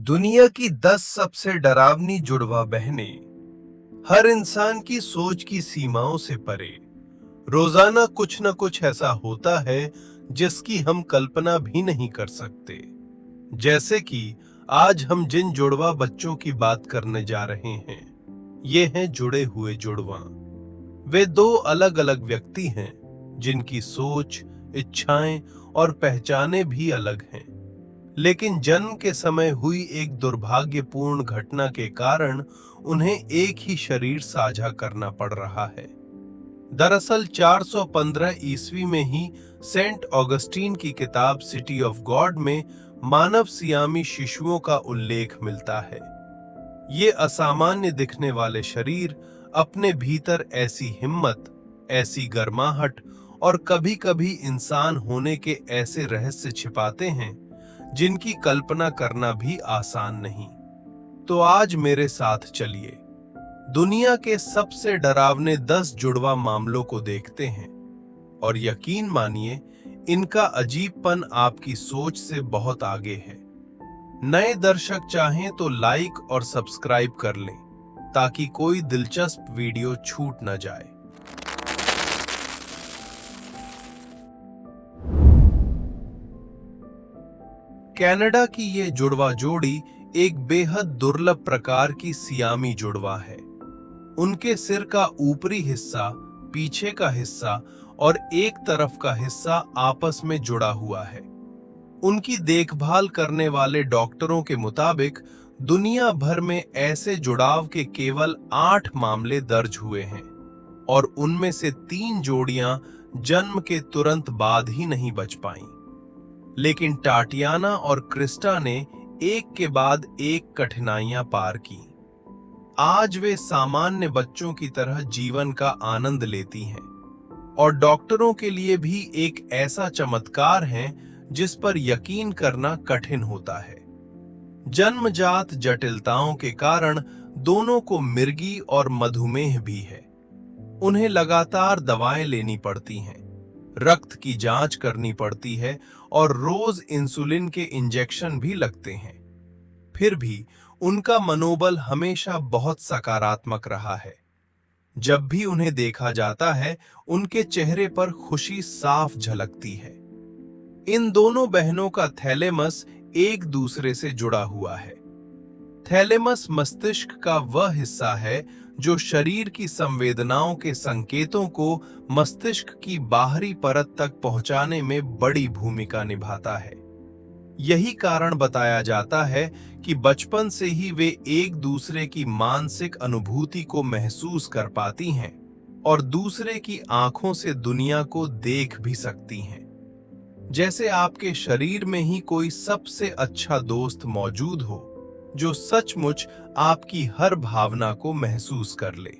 दुनिया की 10 सबसे डरावनी जुड़वा बहनें हर इंसान की सोच की सीमाओं से परे। रोजाना कुछ न कुछ ऐसा होता है जिसकी हम कल्पना भी नहीं कर सकते। जैसे कि आज हम जिन जुड़वा बच्चों की बात करने जा रहे हैं, ये हैं जुड़े हुए जुड़वा। वे दो अलग अलग व्यक्ति हैं जिनकी सोच, इच्छाएं और पहचानें भी अलग हैं। लेकिन जन्म के समय हुई एक दुर्भाग्यपूर्ण घटना के कारण उन्हें एक ही शरीर साझा करना पड़ रहा है। दरअसल 415 ईस्वी में ही सेंट ऑगस्टीन की किताब सिटी ऑफ गॉड में मानव सियामी शिशुओं का उल्लेख मिलता है। ये असामान्य दिखने वाले शरीर अपने भीतर ऐसी हिम्मत, ऐसी गर्माहट और कभी-कभी इंसान होने के ऐसे रहस्य छिपाते हैं जिनकी कल्पना करना भी आसान नहीं। तो आज मेरे साथ चलिए दुनिया के सबसे डरावने 10 जुड़वा मामलों को देखते हैं, और यकीन मानिए इनका अजीबपन आपकी सोच से बहुत आगे है। नए दर्शक चाहें तो लाइक और सब्सक्राइब कर लें ताकि कोई दिलचस्प वीडियो छूट न जाए। कनाडा की ये जुड़वा जोड़ी एक बेहद दुर्लभ प्रकार की सियामी जुड़वा है। उनके सिर का ऊपरी हिस्सा, पीछे का हिस्सा और एक तरफ का हिस्सा आपस में जुड़ा हुआ है। उनकी देखभाल करने वाले डॉक्टरों के मुताबिक दुनिया भर में ऐसे जुड़ाव के केवल 8 मामले दर्ज हुए हैं, और उनमें से 3 जोड़ियां जन्म के तुरंत बाद ही नहीं बच पाईं। लेकिन टाटियाना और क्रिस्टा ने एक के बाद एक कठिनाइयां पार की। आज वे सामान्य बच्चों की तरह जीवन का आनंद लेती हैं, और डॉक्टरों के लिए भी एक ऐसा चमत्कार है जिस पर यकीन करना कठिन होता है। जन्मजात जटिलताओं के कारण दोनों को मिर्गी और मधुमेह भी है। उन्हें लगातार दवाएं लेनी पड़ती हैं, रक्त की जांच करनी पड़ती है और रोज इंसुलिन के इंजेक्शन भी लगते हैं। फिर भी उनका मनोबल हमेशा बहुत सकारात्मक रहा है। जब भी उन्हें देखा जाता है, उनके चेहरे पर खुशी साफ झलकती है। इन दोनों बहनों का थैलेमस एक दूसरे से जुड़ा हुआ है। थैलेमस मस्तिष्क का वह हिस्सा है जो शरीर की संवेदनाओं के संकेतों को मस्तिष्क की बाहरी परत तक पहुंचाने में बड़ी भूमिका निभाता है। यही कारण बताया जाता है कि बचपन से ही वे एक दूसरे की मानसिक अनुभूति को महसूस कर पाती हैं और दूसरे की आंखों से दुनिया को देख भी सकती हैं। जैसे आपके शरीर में ही कोई सबसे अच्छा दोस्त मौजूद हो जो सचमुच आपकी हर भावना को महसूस कर ले।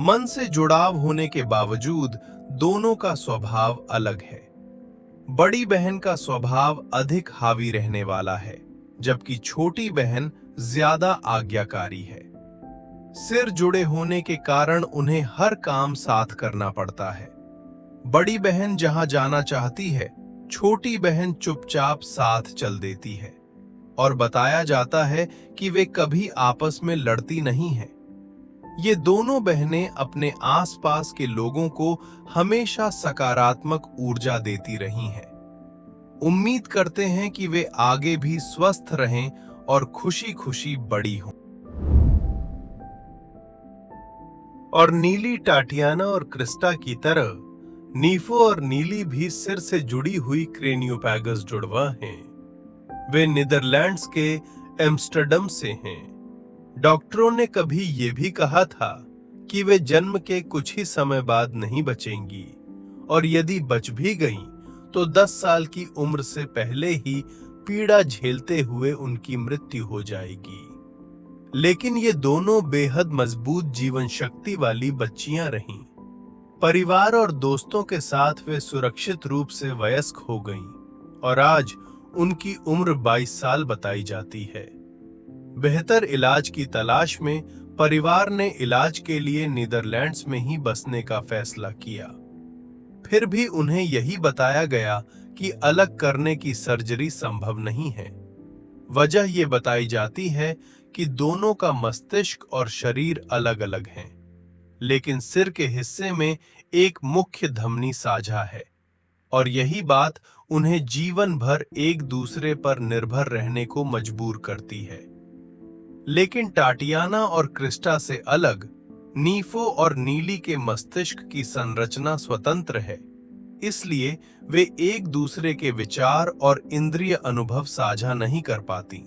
मन से जुड़ाव होने के बावजूद दोनों का स्वभाव अलग है। बड़ी बहन का स्वभाव अधिक हावी रहने वाला है, जबकि छोटी बहन ज्यादा आज्ञाकारी है। सिर जुड़े होने के कारण उन्हें हर काम साथ करना पड़ता है। बड़ी बहन जहां जाना चाहती है, छोटी बहन चुपचाप साथ चल देती है, और बताया जाता है कि वे कभी आपस में लड़ती नहीं हैं। ये दोनों बहनें अपने आसपास के लोगों को हमेशा सकारात्मक ऊर्जा देती रही हैं। उम्मीद करते हैं कि वे आगे भी स्वस्थ रहें और खुशी-खुशी बड़ी हों। और नीली टाटियाना और क्रिस्टा की तरह नीफो और नीली भी सिर से जुड़ी हुई क्रेनियोपैगस जुड़वा हैं। वे नीदरलैंड्स के एम्स्टर्डम से हैं। डॉक्टरों ने कभी ये भी कहा था कि वे जन्म के कुछ ही समय बाद नहीं बचेंगी, और यदि बच भी गईं तो 10 साल की उम्र से पहले ही पीड़ा झेलते हुए उनकी मृत्यु हो जाएगी। लेकिन ये दोनों बेहद मजबूत जीवन शक्ति वाली बच्चियां रहीं। परिवार और दोस्तों के साथ वे सुरक्षित रूप से वयस्क हो गईं, और आज उनकी उम्र 22 साल बताई जाती है। बेहतर इलाज की तलाश में परिवार ने इलाज के लिए नीदरलैंड्स में ही बसने का फैसला किया। फिर भी उन्हें यही बताया गया कि अलग करने की सर्जरी संभव नहीं है। वजह ये बताई जाती है कि दोनों का मस्तिष्क और शरीर अलग अलग हैं, लेकिन सिर के हिस्से में एक मुख्य धमनी साझा है और यही बात उन्हें जीवन भर एक दूसरे पर निर्भर रहने को मजबूर करती है। लेकिन टाटियाना और क्रिस्टा से अलग नीफो और नीली के मस्तिष्क की संरचना स्वतंत्र है, इसलिए वे एक दूसरे के विचार और इंद्रिय अनुभव साझा नहीं कर पाती।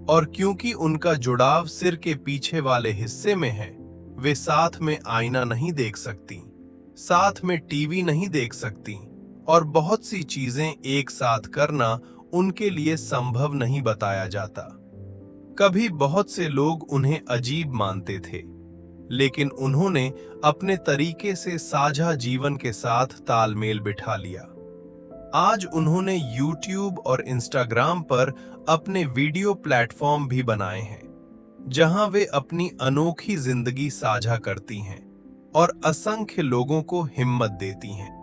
और क्योंकि उनका जुड़ाव सिर के पीछे वाले हिस्से में है, वे साथ में आईना नहीं देख सकती, साथ में टीवी नहीं देख सकती और बहुत सी चीजें एक साथ करना उनके लिए संभव नहीं बताया जाता। कभी बहुत से लोग उन्हें अजीब मानते थे, लेकिन उन्होंने अपने तरीके से साझा जीवन के साथ तालमेल बिठा लिया। आज उन्होंने YouTube और Instagram पर अपने वीडियो प्लेटफॉर्म भी बनाए हैं, जहां वे अपनी अनोखी जिंदगी साझा करती हैं और असंख्य लोगों को हिम्मत देती हैं।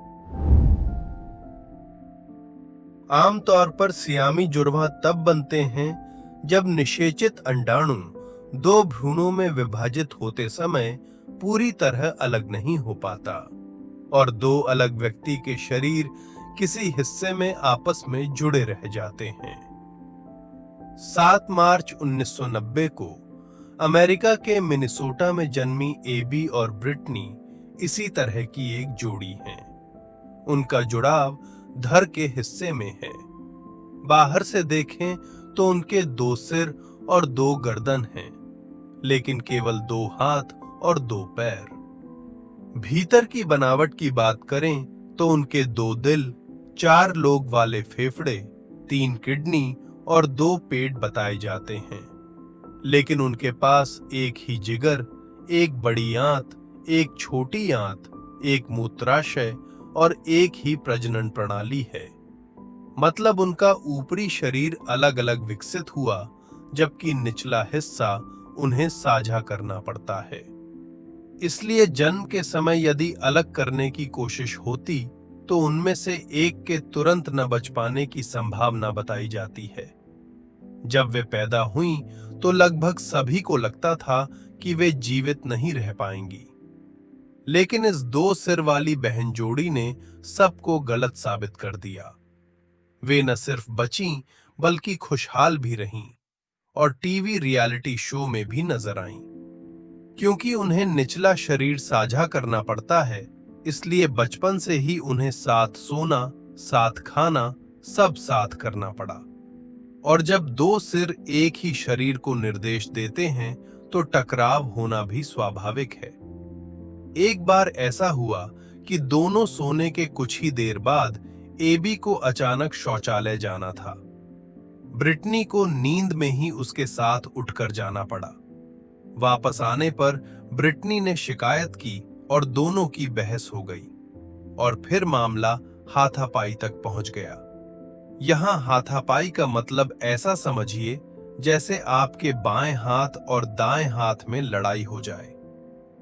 आमतौर पर सियामी जुड़वा तब बनते हैं जब निषेचित अंडाणु दो भ्रूणों में विभाजित होते समय पूरी तरह अलग नहीं हो पाता और दो अलग व्यक्ति के शरीर किसी हिस्से में आपस में जुड़े रह जाते हैं। 7 मार्च 1990 को अमेरिका के मिनेसोटा में जन्मी एबी और ब्रिटनी इसी तरह की एक जोड़ी है। उनका जुड़ाव धड़ के हिस्से में है। बाहर से देखें तो उनके 2 सिर और 2 गर्दन हैं, लेकिन केवल 2 हाथ और 2 पैर। भीतर की बनावट की बात करें तो उनके 2 दिल, 4 लोग वाले फेफड़े, 3 किडनी और 2 पेट बताए जाते हैं, लेकिन उनके पास एक ही जिगर, एक बड़ी आंत, एक छोटी आंत, एक मूत्राशय और एक ही प्रजनन प्रणाली है। मतलब उनका ऊपरी शरीर अलग अलग विकसित हुआ, जबकि निचला हिस्सा उन्हें साझा करना पड़ता है। इसलिए जन्म के समय यदि अलग करने की कोशिश होती तो उनमें से एक के तुरंत न बच पाने की संभावना बताई जाती है। जब वे पैदा हुईं तो लगभग सभी को लगता था कि वे जीवित नहीं रह पाएंगी, लेकिन इस 2 सिर वाली बहन जोड़ी ने सबको गलत साबित कर दिया। वे न सिर्फ बचीं बल्कि खुशहाल भी रहीं और टीवी रियलिटी शो में भी नजर आईं। क्योंकि उन्हें निचला शरीर साझा करना पड़ता है, इसलिए बचपन से ही उन्हें साथ सोना, साथ खाना, सब साथ करना पड़ा। और जब 2 सिर एक ही शरीर को निर्देश देते हैं तो टकराव होना भी स्वाभाविक है। एक बार ऐसा हुआ कि दोनों सोने के कुछ ही देर बाद एबी को अचानक शौचालय जाना था। ब्रिटनी को नींद में ही उसके साथ उठकर जाना पड़ा। वापस आने पर ब्रिटनी ने शिकायत की और दोनों की बहस हो गई और फिर मामला हाथापाई तक पहुंच गया। यहां हाथापाई का मतलब ऐसा समझिए जैसे आपके बाएं हाथ और दाएं हाथ में लड़ाई हो जाए,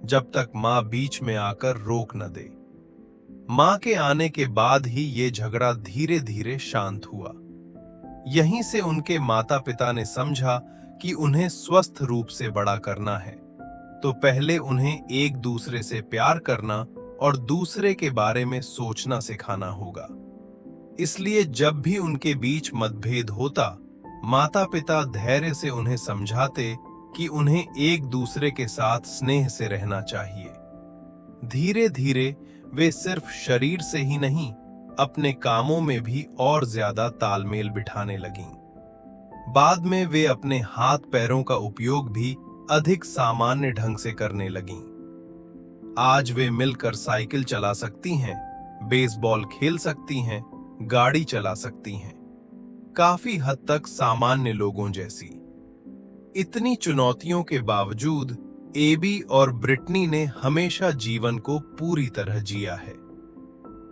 जब तक मां बीच में आकर रोक न दे। मां के आने के बाद ही ये झगड़ा धीरे धीरे शांत हुआ। यहीं से उनके माता पिता ने समझा कि उन्हें स्वस्थ रूप से बड़ा करना है, तो पहले उन्हें एक दूसरे से प्यार करना और दूसरे के बारे में सोचना सिखाना होगा। इसलिए जब भी उनके बीच मतभेद होता, माता पिता धैर्य से उन्हें समझाते कि उन्हें एक दूसरे के साथ स्नेह से रहना चाहिए। धीरे धीरे वे सिर्फ शरीर से ही नहीं, अपने कामों में भी और ज्यादा तालमेल बिठाने लगीं। बाद में वे अपने हाथ पैरों का उपयोग भी अधिक सामान्य ढंग से करने लगीं। आज वे मिलकर साइकिल चला सकती हैं, बेसबॉल खेल सकती हैं, गाड़ी चला सकती हैं, काफी हद तक सामान्य लोगों जैसी। इतनी चुनौतियों के बावजूद एबी और ब्रिटनी ने हमेशा जीवन को पूरी तरह जिया है।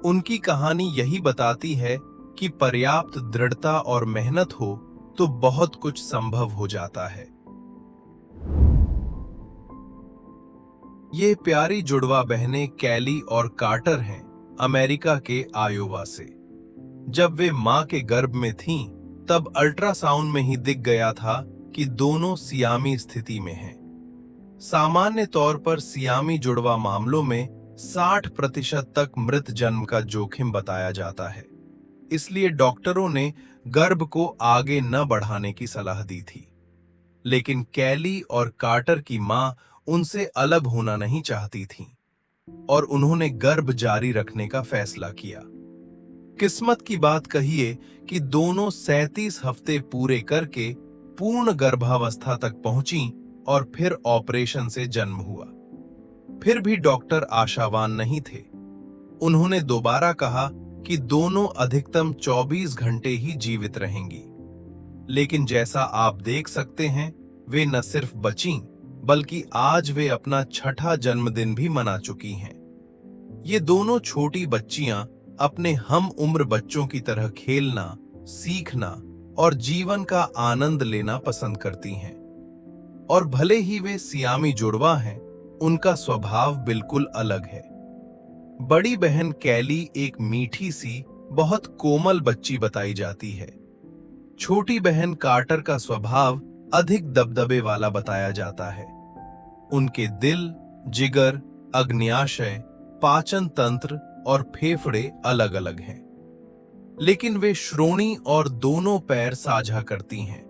उनकी कहानी यही बताती है कि पर्याप्त दृढ़ता और मेहनत हो तो बहुत कुछ संभव हो जाता है। ये प्यारी जुड़वा बहनें कैली और कार्टर हैं, अमेरिका के आयोवा से। जब वे मां के गर्भ में थीं, तब अल्ट्रासाउंड में ही दिख गया था कि दोनों सियामी स्थिति में हैं। सामान्य तौर पर सियामी जुड़वा मामलों में 60% तक मृत जन्म का जोखिम बताया जाता है। इसलिए डॉक्टरों ने गर्भ को आगे न बढ़ाने की सलाह दी थी। लेकिन कैली और कार्टर की मां उनसे अलग होना नहीं चाहती थीं और उन्होंने गर्भ जारी रखने का फैसला किया। किस्मत की बात कहिए कि दोनों 37 हफ्ते पूरे करके पूर्ण गर्भावस्था तक पहुंची और फिर ऑपरेशन से जन्म हुआ। फिर भी डॉक्टर आशावान नहीं थे। उन्होंने दोबारा कहा कि दोनों अधिकतम 24 घंटे ही जीवित रहेंगी। लेकिन जैसा आप देख सकते हैं, वे न सिर्फ बचीं, बल्कि आज वे अपना 6ठा जन्मदिन भी मना चुकी हैं। ये दोनों छोटी बच्चियां अपने हम उम्र बच्चों की तरह खेलना, सीखना और जीवन का आनंद लेना पसंद करती हैं। और भले ही वे सियामी जुड़वा हैं, उनका स्वभाव बिल्कुल अलग है। बड़ी बहन कैली एक मीठी सी, बहुत कोमल बच्ची बताई जाती है। छोटी बहन कार्टर का स्वभाव अधिक दबदबे वाला बताया जाता है। उनके दिल, जिगर, अग्न्याशय, पाचन तंत्र और फेफड़े अलग अलग हैं। लेकिन वे श्रोणी और दोनों पैर साझा करती हैं।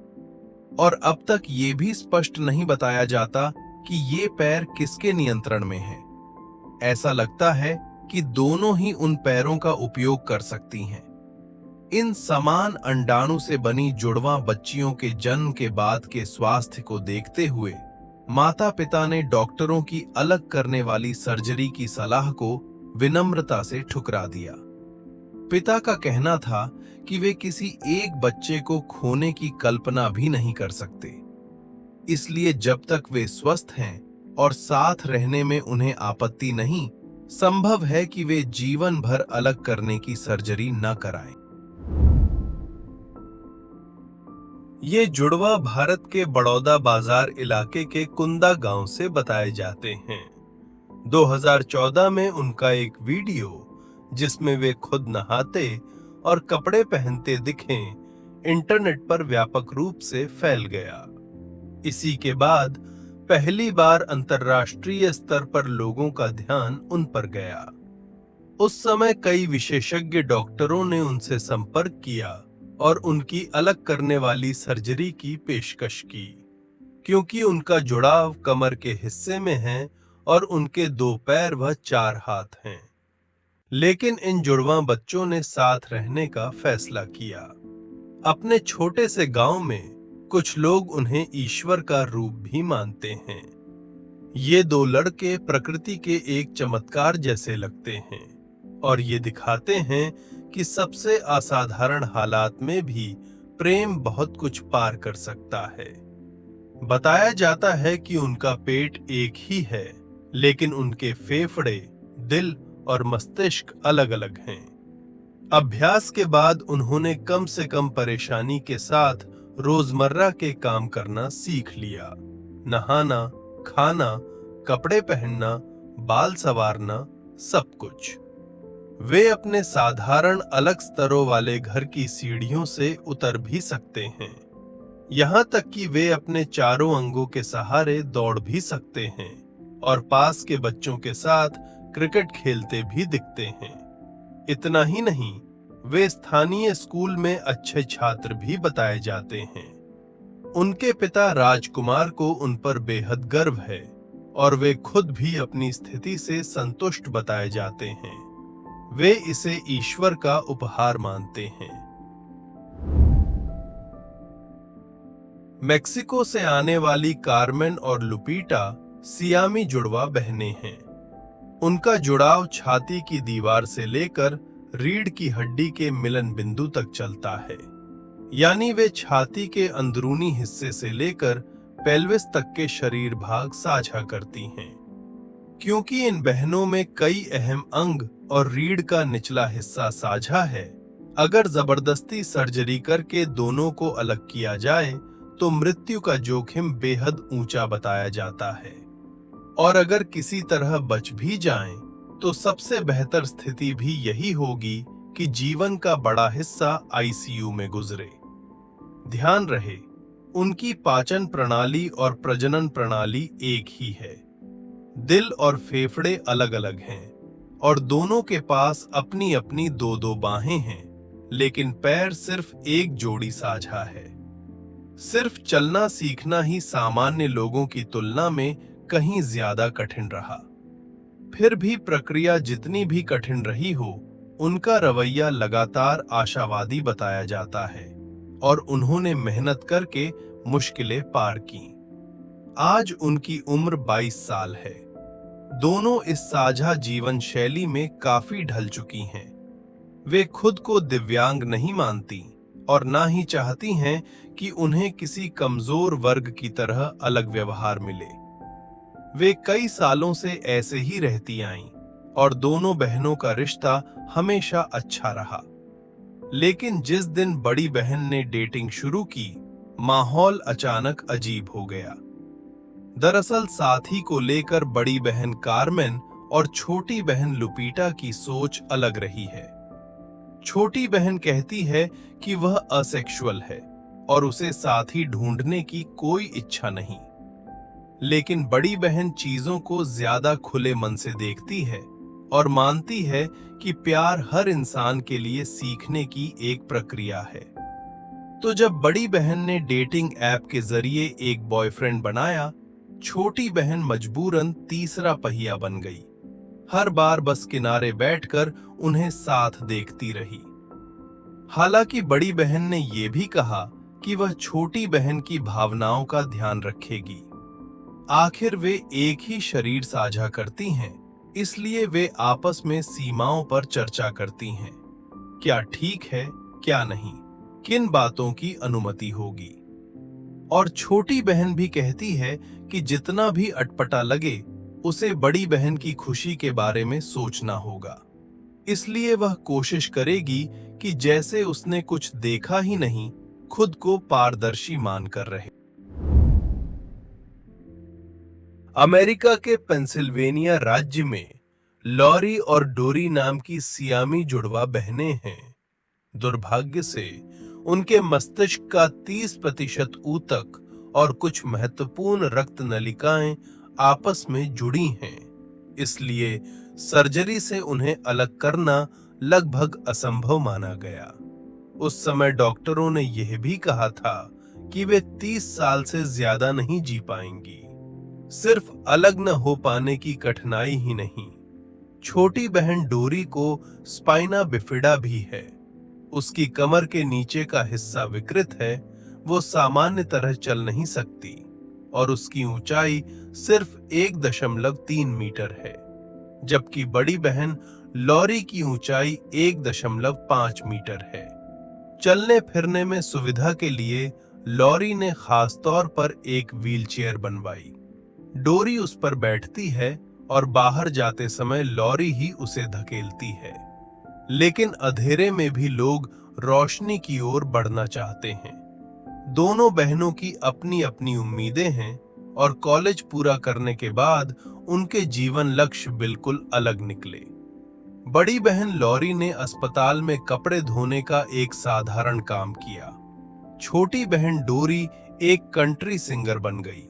और अब तक ये भी स्पष्ट नहीं बताया जाता कि ये पैर किसके नियंत्रण में हैं। ऐसा लगता है कि दोनों ही उन पैरों का उपयोग कर सकती हैं। इन समान अंडाणु से बनी जुड़वा बच्चियों के जन्म के बाद के स्वास्थ्य को देखते हुए माता पिता ने डॉक्टरों की अलग करने वाली सर्जरी की सलाह को विनम्रता से ठुकरा दिया। पिता का कहना था कि वे किसी एक बच्चे को खोने की कल्पना भी नहीं कर सकते। इसलिए जब तक वे स्वस्थ हैं और साथ रहने में उन्हें आपत्ति नहीं, संभव है कि वे जीवन भर अलग करने की सर्जरी न कराएं। ये जुड़वा भारत के बड़ौदा बाजार इलाके के कुंदा गांव से बताए जाते हैं। 2014 में उनका एक वीडियो, जिसमें वे खुद नहाते और कपड़े पहनते दिखें, इंटरनेट पर व्यापक रूप से फैल गया। इसी के बाद पहली बार अंतर्राष्ट्रीय स्तर पर लोगों का ध्यान उन पर गया। उस समय कई विशेषज्ञ डॉक्टरों ने उनसे संपर्क किया और उनकी अलग करने वाली सर्जरी की पेशकश की, क्योंकि उनका जुड़ाव कमर के हिस्से में है और उनके 2 पैर व 4 हाथ हैं। लेकिन इन जुड़वा बच्चों ने साथ रहने का फैसला किया। अपने छोटे से गांव में कुछ लोग उन्हें ईश्वर का रूप भी मानते हैं। ये 2 लड़के प्रकृति के एक चमत्कार जैसे लगते हैं और ये दिखाते हैं कि सबसे असाधारण हालात में भी प्रेम बहुत कुछ पार कर सकता है। बताया जाता है कि उनका पेट एक ही है, लेकिन उनके फेफड़े, दिल और मस्तिष्क अलग अलग हैं। अभ्यास के बाद उन्होंने कम से कम परेशानी के साथ रोजमर्रा के काम करना सीख लिया। नहाना, खाना, कपड़े पहनना, बाल संवारना, सब कुछ। वे अपने साधारण अलग स्तरों वाले घर की सीढ़ियों से उतर भी सकते हैं। यहाँ तक कि वे अपने चारों अंगों के सहारे दौड़ भी सकते हैं और पास के बच्चों के साथ क्रिकेट खेलते भी दिखते हैं। इतना ही नहीं, वे स्थानीय स्कूल में अच्छे छात्र भी बताए जाते हैं। उनके पिता राजकुमार को उन पर बेहद गर्व है और वे खुद भी अपनी स्थिति से संतुष्ट बताए जाते हैं। वे इसे ईश्वर का उपहार मानते हैं। मेक्सिको से आने वाली कार्मेन और लुपीटा सियामी जुड़वा बहनें हैं। उनका जुड़ाव छाती की दीवार से लेकर रीढ़ की हड्डी के मिलन बिंदु तक चलता है, यानी वे छाती के अंदरूनी हिस्से से लेकर पेल्विस तक के शरीर भाग साझा करती हैं। क्योंकि इन बहनों में कई अहम अंग और रीढ़ का निचला हिस्सा साझा है, अगर जबरदस्ती सर्जरी करके दोनों को अलग किया जाए तो मृत्यु का जोखिम बेहद ऊंचा बताया जाता है। और अगर किसी तरह बच भी जाएं, तो सबसे बेहतर स्थिति भी यही होगी कि जीवन का बड़ा हिस्सा आईसीयू में गुजरे। ध्यान रहे, उनकी पाचन प्रणाली और प्रजनन प्रणाली एक ही है। दिल और फेफड़े अलग अलग हैं और दोनों के पास अपनी अपनी दो दो बाहें हैं, लेकिन पैर सिर्फ एक जोड़ी साझा है। सिर्फ चलना सीखना ही सामान्य लोगों की तुलना में कहीं ज्यादा कठिन रहा। फिर भी प्रक्रिया जितनी भी कठिन रही हो, उनका रवैया लगातार आशावादी बताया जाता है और उन्होंने मेहनत करके मुश्किलें पार की। आज उनकी उम्र 22 साल है। दोनों इस साझा जीवन शैली में काफी ढल चुकी हैं। वे खुद को दिव्यांग नहीं मानती और ना ही चाहती हैं कि उन्हें किसी कमजोर वर्ग की तरह अलग व्यवहार मिले। वे कई सालों से ऐसे ही रहती आईं और दोनों बहनों का रिश्ता हमेशा अच्छा रहा। लेकिन जिस दिन बड़ी बहन ने डेटिंग शुरू की, माहौल अचानक अजीब हो गया। दरअसल साथी को लेकर बड़ी बहन कार्मेन और छोटी बहन लुपीटा की सोच अलग रही है। छोटी बहन कहती है कि वह असेक्सुअल है और उसे साथी ढूंढने की कोई इच्छा नहीं। लेकिन बड़ी बहन चीजों को ज्यादा खुले मन से देखती है और मानती है कि प्यार हर इंसान के लिए सीखने की एक प्रक्रिया है। तो जब बड़ी बहन ने डेटिंग ऐप के जरिए एक बॉयफ्रेंड बनाया, छोटी बहन मजबूरन तीसरा पहिया बन गई। हर बार बस किनारे बैठकर उन्हें साथ देखती रही। हालांकि बड़ी बहन ने यह भी कहा कि वह छोटी बहन की भावनाओं का ध्यान रखेगी। आखिर वे एक ही शरीर साझा करती हैं, इसलिए वे आपस में सीमाओं पर चर्चा करती हैं। क्या ठीक है, क्या नहीं, किन बातों की अनुमति होगी। और छोटी बहन भी कहती है कि जितना भी अटपटा लगे, उसे बड़ी बहन की खुशी के बारे में सोचना होगा। इसलिए वह कोशिश करेगी कि जैसे उसने कुछ देखा ही नहीं, खुद को पारदर्शी मानकर रहे। अमेरिका के पेंसिल्वेनिया राज्य में लॉरी और डोरी नाम की सियामी जुड़वा बहनें हैं। दुर्भाग्य से उनके मस्तिष्क का 30% ऊतक और कुछ महत्वपूर्ण रक्त नलिकाएं आपस में जुड़ी हैं। इसलिए सर्जरी से उन्हें अलग करना लगभग असंभव माना गया। उस समय डॉक्टरों ने यह भी कहा था कि वे 30 साल से ज्यादा नहीं जी पाएंगी। सिर्फ अलग न हो पाने की कठिनाई ही नहीं, छोटी बहन डोरी को स्पाइना बिफिडा भी है। उसकी कमर के नीचे का हिस्सा विकृत है, वो सामान्य तरह चल नहीं सकती और उसकी ऊंचाई सिर्फ 1.3 मीटर है, जबकि बड़ी बहन लॉरी की ऊंचाई 1.5 मीटर है। चलने फिरने में सुविधा के लिए लॉरी ने खास तौर पर एक व्हीलचेयर बनवाई। डोरी उस पर बैठती है और बाहर जाते समय लॉरी ही उसे धकेलती है। लेकिन अंधेरे में भी लोग रोशनी की ओर बढ़ना चाहते हैं। दोनों बहनों की अपनी अपनी उम्मीदें हैं और कॉलेज पूरा करने के बाद उनके जीवन लक्ष्य बिल्कुल अलग निकले। बड़ी बहन लॉरी ने अस्पताल में कपड़े धोने का एक साधारण काम किया। छोटी बहन डोरी एक कंट्री सिंगर बन गई।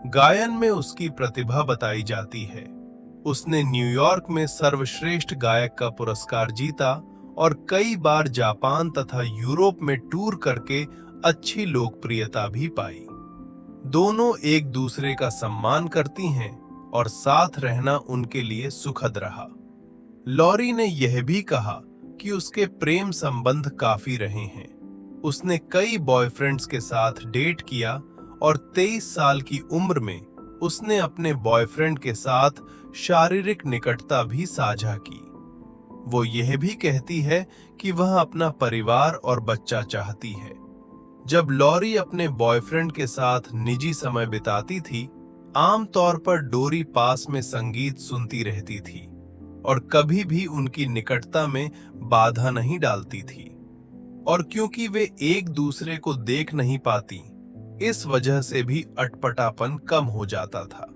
गायन में उसकी प्रतिभा बताई जाती है। उसने न्यूयॉर्क में सर्वश्रेष्ठ गायक का पुरस्कार जीता और कई बार जापान तथा यूरोप में टूर करके अच्छी लोकप्रियता भी पाई। दोनों एक दूसरे का सम्मान करती हैं और साथ रहना उनके लिए सुखद रहा। लॉरी ने यह भी कहा कि उसके प्रेम संबंध काफी रहे हैं। उसने कई बॉयफ्रेंड्स के साथ डेट किया और 23 साल की उम्र में उसने अपने बॉयफ्रेंड के साथ शारीरिक निकटता भी साझा की। वो यह भी कहती है कि वह अपना परिवार और बच्चा चाहती है। जब लॉरी अपने बॉयफ्रेंड के साथ निजी समय बिताती थी, आमतौर पर डोरी पास में संगीत सुनती रहती थी और कभी भी उनकी निकटता में बाधा नहीं डालती थी। और क्योंकि वे एक दूसरे को देख नहीं पाती, इस वजह से भी अटपटापन कम हो जाता था।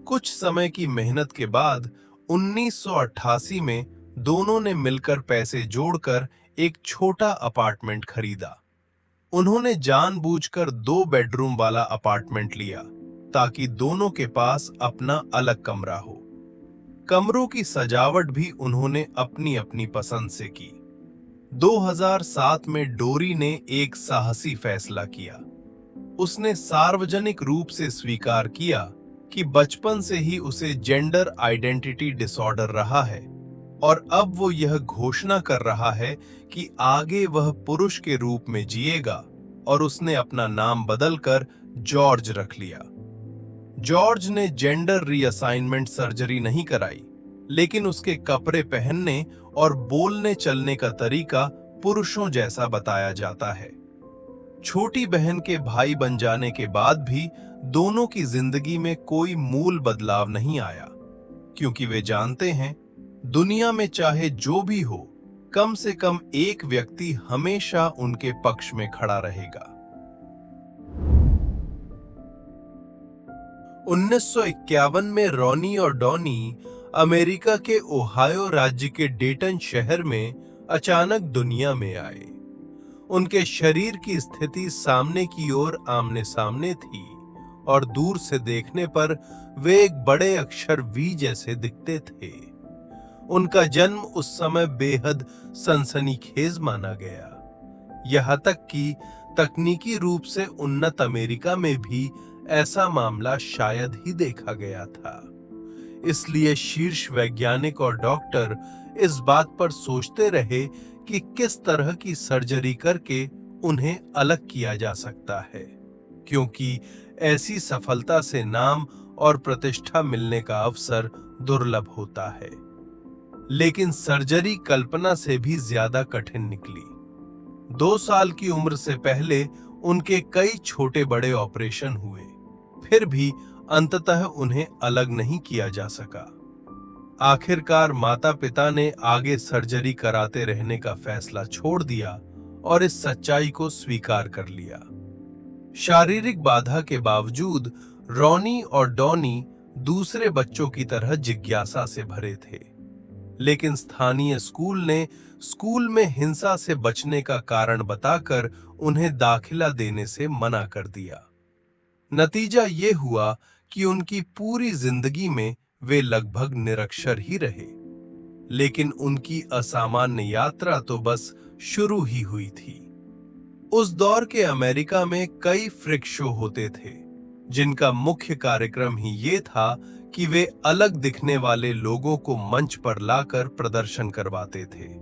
कुछ समय की मेहनत के बाद 1988 में दोनों ने मिलकर पैसे जोड़कर एक छोटा अपार्टमेंट खरीदा। उन्होंने जानबूझकर 2 बेडरूम वाला अपार्टमेंट लिया ताकि दोनों के पास अपना अलग कमरा हो। कमरों की सजावट भी उन्होंने अपनी अपनी पसंद से की। 2007 में डोरी ने एक साहसी फैसला किया। उसने सार्वजनिक रूप से स्वीकार किया कि बचपन से ही उसे जेंडर आइडेंटिटी डिसऑर्डर रहा है और अब वो यह घोषणा कर रहा है कि आगे वह पुरुष के रूप में जिएगा, और उसने अपना नाम बदलकर जॉर्ज रख लिया। जॉर्ज ने जेंडर रीअसाइनमेंट सर्जरी नहीं कराई, लेकिन उसके कपड़े पहनने और बोलने चलने का तरीका पुरुषों जैसा बताया जाता है। छोटी बहन के भाई बन जाने के बाद भी दोनों की जिंदगी में कोई मूल बदलाव नहीं आया, क्योंकि वे जानते हैं दुनिया में चाहे जो भी हो, कम से कम एक व्यक्ति हमेशा उनके पक्ष में खड़ा रहेगा। 1951 में रॉनी और डॉनी अमेरिका के ओहायो राज्य के डेटन शहर में अचानक दुनिया में आए। उनके शरीर की स्थिति सामने की ओर आमने सामने थी और दूर से देखने पर वे एक बड़े अक्षर वी जैसे दिखते थे। उनका जन्म उस समय बेहद सनसनीखेज माना गया, यहाँ तक कि तकनीकी रूप से उन्नत अमेरिका में भी ऐसा मामला शायद ही देखा गया था। इसलिए शीर्ष वैज्ञानिक और डॉक्टर इस बात पर सोचते रहे कि किस तरह की सर्जरी करके उन्हें अलग किया जा सकता है, क्योंकि ऐसी सफलता से नाम और प्रतिष्ठा मिलने का अवसर दुर्लभ होता है। लेकिन सर्जरी कल्पना से भी ज्यादा कठिन निकली। 2 साल की उम्र से पहले उनके कई छोटे बड़े ऑपरेशन हुए, फिर भी अंततः उन्हें अलग नहीं किया जा सका। आखिरकार माता पिता ने आगे सर्जरी कराते रहने का फैसला छोड़ दिया और इस सच्चाई को स्वीकार कर लिया। शारीरिक बाधा के बावजूद रॉनी और डॉनी दूसरे बच्चों की तरह जिज्ञासा से भरे थे, लेकिन स्थानीय स्कूल ने स्कूल में हिंसा से बचने का कारण बताकर उन्हें दाखिला देने से मना कर दिया। नतीजा ये हुआ कि उनकी पूरी जिंदगी में वे लगभग निरक्षर ही रहे, लेकिन उनकी असामान्य यात्रा तो बस शुरू ही हुई थी। उस दौर के अमेरिका में कई फ्रिक शो होते थे, जिनका मुख्य कार्यक्रम ही ये था कि वे अलग दिखने वाले लोगों को मंच पर लाकर प्रदर्शन करवाते थे।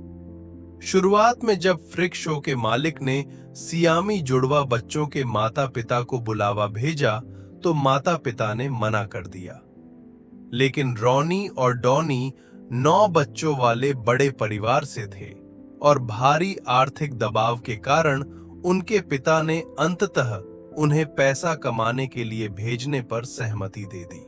शुरुआत में जब फ्रिक शो के मालिक ने सियामी जुड़वा बच्चों के माता पिता को बुलावा भेजा, तो माता पिता ने मना कर दिया। लेकिन रॉनी और डॉनी 9 बच्चों वाले बड़े परिवार से थे और भारी आर्थिक दबाव के कारण उनके पिता ने अंततः उन्हें पैसा कमाने के लिए भेजने पर सहमति दे दी।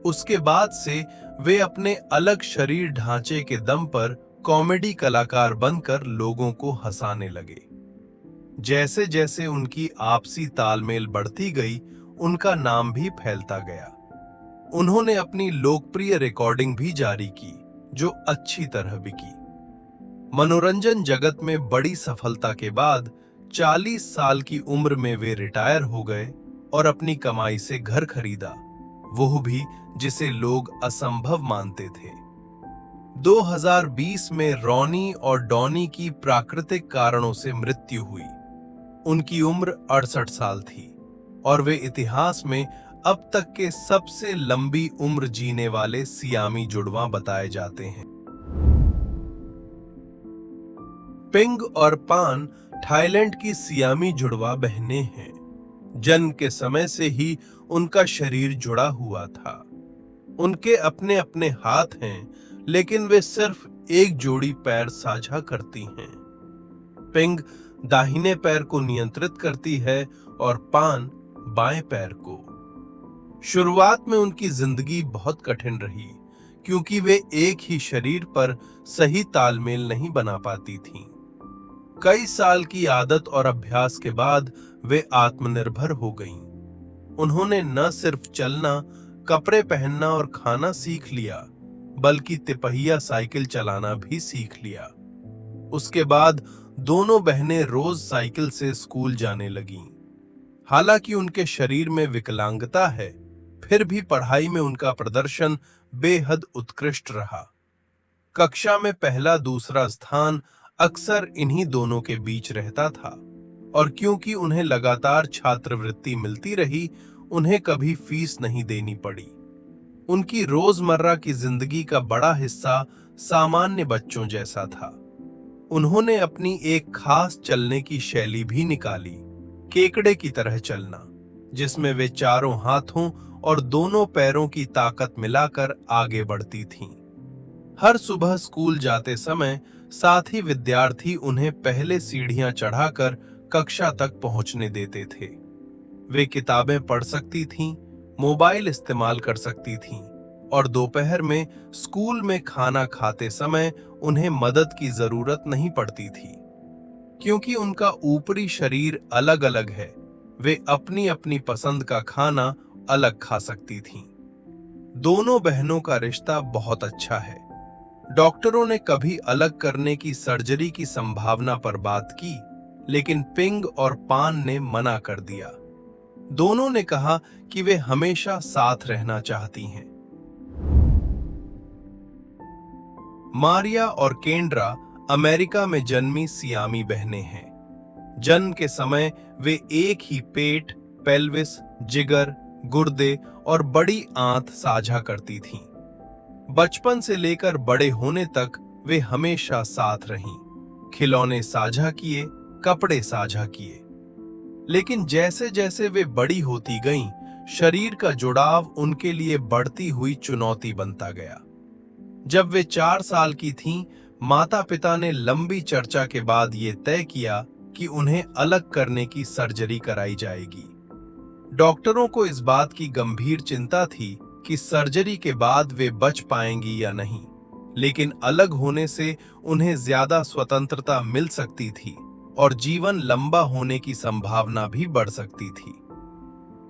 उसके बाद से वे अपने अलग शरीर ढांचे के दम पर कॉमेडी कलाकार बनकर लोगों को हंसाने लगे। जैसे जैसे उनकी आपसी तालमेल बढ़ती गई, उनका नाम भी फैलता गया। उन्होंने अपनी लोकप्रिय रिकॉर्डिंग भी जारी की, जो अच्छी तरह बिकी। मनोरंजन जगत में बड़ी सफलता के बाद 40 साल की उम्र में वे रिटायर हो गए और अपनी कमाई से घर खरीदा, वो भी जिसे लोग असंभव मानते थे। 2020 में रॉनी और डॉनी की प्राकृतिक कारणों से मृत्यु हुई। उनकी उम्र 68 साल थी और वे इतिहास में अब तक के सबसे लंबी उम्र जीने वाले सियामी जुड़वा बताए जाते हैं। पिंग और पान थाईलैंड की सियामी जुड़वा बहनें हैं। जन्म के समय से ही उनका शरीर जुड़ा हुआ था। उनके अपने अपने हाथ हैं, लेकिन वे सिर्फ एक जोड़ी पैर साझा करती हैं। पिंग दाहिने पैर को नियंत्रित करती है और पान बाएं पैर को। शुरुआत में उनकी जिंदगी बहुत कठिन रही, क्योंकि वे एक ही शरीर पर सही तालमेल नहीं बना पाती थीं। कई साल की आदत और अभ्यास के बाद वे आत्मनिर्भर हो गईं। उन्होंने न सिर्फ चलना, कपड़े पहनना और खाना सीख लिया, बल्कि तिपहिया साइकिल चलाना भी सीख लिया। उसके बाद दोनों बहनें रोज साइकिल से स्कूल जाने लगीं। हालांकि उनके शरीर में विकलांगता है, फिर भी पढ़ाई में उनका प्रदर्शन बेहद उत्कृष्ट रहा। कक्षा में पहला दूसरा स्थान अक्सर इन्हीं दोनों के बीच रहता था, और क्योंकि उन्हें लगातार छात्रवृत्ति मिलती रही, उन्हें कभी फीस नहीं देनी पड़ी। उनकी रोजमर्रा की जिंदगी का बड़ा हिस्सा सामान्य बच्चों जैसा था। उन्होंने अपनी एक खास चलने की शैली भी निकाली, केकड़े की तरह चलना, जिसमें वे चारों हाथों और दोनों पैरों की ताकत मिलाकर आगे बढ़ती थीं। हर सुबह स्कूल जाते समय साथी विद्यार्थी उन्हें पहले सीढ़ियां चढ़ाकर कक्षा तक पहुंचने देते थे। वे किताबें पढ़ सकती थीं, मोबाइल इस्तेमाल कर सकती थीं, और दोपहर में स्कूल में खाना खाते समय उन्हें मदद की जरूरत नहीं पड़ती थी। क्योंकि उनका ऊपरी शरीर अलग-अलग है, वे अपनी अपनी पसंद का खाना अलग खा सकती थीं। दोनों बहनों का रिश्ता बहुत अच्छा है। डॉक्टरों ने कभी अलग करने की सर्जरी की संभावना पर बात की, लेकिन पिंग और पान ने मना कर दिया। दोनों ने कहा कि वे हमेशा साथ रहना चाहती हैं। मारिया और केंड्रा अमेरिका में जन्मी सियामी बहनें हैं। जन्म के समय वे एक ही पेट, पेल्विस, जिगर, गुर्दे और बड़ी आंत साझा करती थीं। बचपन से लेकर बड़े होने तक वे हमेशा साथ रहीं। खिलौने साझा किए, कपड़े साझा किए। लेकिन जैसे जैसे वे बड़ी होती गईं, शरीर का जुड़ाव उनके लिए बढ़ती हुई चुनौती बनता गया। जब वे 4 साल की थीं, माता-पिता ने लंबी चर्चा के बाद ये तय किया कि उन्हें अलग करने की सर्जरी कराई जाएगी। डॉक्टरों को इस बात की गंभीर चिंता थी कि सर्जरी के बाद वे बच पाएंगी या नहीं, लेकिन अलग होने से उन्हें ज्यादा स्वतंत्रता मिल सकती थी और जीवन लंबा होने की संभावना भी बढ़ सकती थी।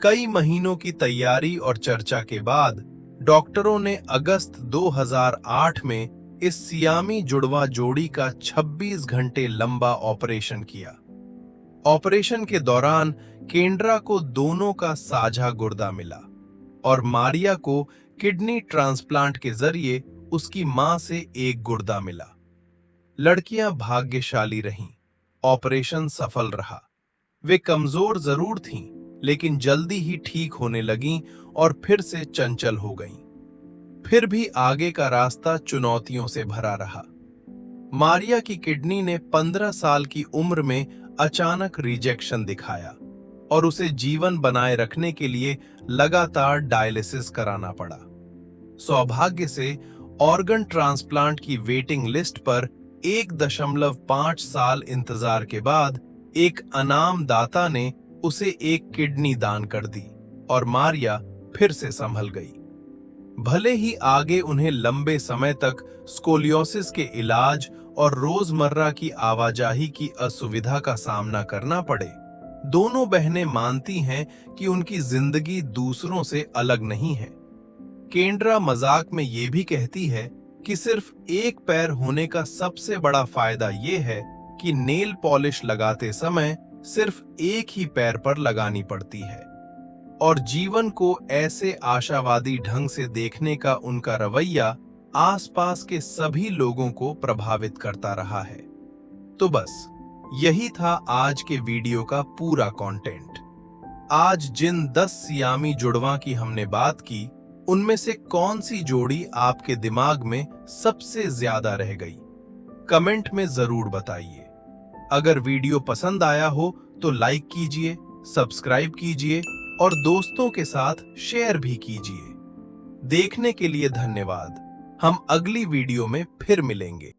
कई महीनों की तैयारी और चर्चा के बाद डॉक्टरों ने अगस्त 2008 में इस सियामी जुड़वा जोड़ी का 26 घंटे लंबा ऑपरेशन किया। ऑपरेशन के दौरान केंड्रा को दोनों का साझा गुर्दा मिला और मारिया को किडनी ट्रांसप्लांट के जरिए उसकी मां से एक गुर्दा मिला। लड़कियां भाग्यशाली रहीं। ऑपरेशन सफल रहा। वे कमजोर जरूर थीं, लेकिन जल्दी ही ठीक होने लगीं और फिर से चंचल हो गईं। फिर भी आगे का रास्ता चुनौतियों से भरा रहा। मारिया की किडनी ने 15 साल की उम्र में अचानक रिजेक्शन दिखाया और उसे जीवन बनाए रखने के लिए लगातार डायलिसिस कराना पड़ा। सौभाग्य से ऑर्गन ट्रांसप्लांट की वेटिंग लिस्ट पर 1.5 साल इंतजार के बाद एक अनाम दाता ने उसे एक किडनी दान कर दी और मारिया फिर से संभल गई। भले ही आगे उन्हें लंबे समय तक स्कोलियोसिस के इलाज और रोजमर्रा की आवाजाही की असुविधा का सामना करना पड़े, दोनों बहनें मानती हैं कि उनकी जिंदगी दूसरों से अलग नहीं है। केंड्रा मजाक में ये भी कहती है कि सिर्फ एक पैर होने का सबसे बड़ा फायदा ये है कि नेल पॉलिश लगाते समय सिर्फ एक ही पैर पर लगानी पड़ती है, और जीवन को ऐसे आशावादी ढंग से देखने का उनका रवैया आसपास के सभी लोगों को प्रभावित करता रहा है। तो बस यही था आज के वीडियो का पूरा कंटेंट। आज जिन 10 सियामी जुड़वा की हमने बात की, उनमें से कौन सी जोड़ी आपके दिमाग में सबसे ज्यादा रह गई? कमेंट में जरूर बताइए। अगर वीडियो पसंद आया हो तो लाइक कीजिए, सब्सक्राइब कीजिए और दोस्तों के साथ शेयर भी कीजिए। देखने के लिए धन्यवाद। हम अगली वीडियो में फिर मिलेंगे।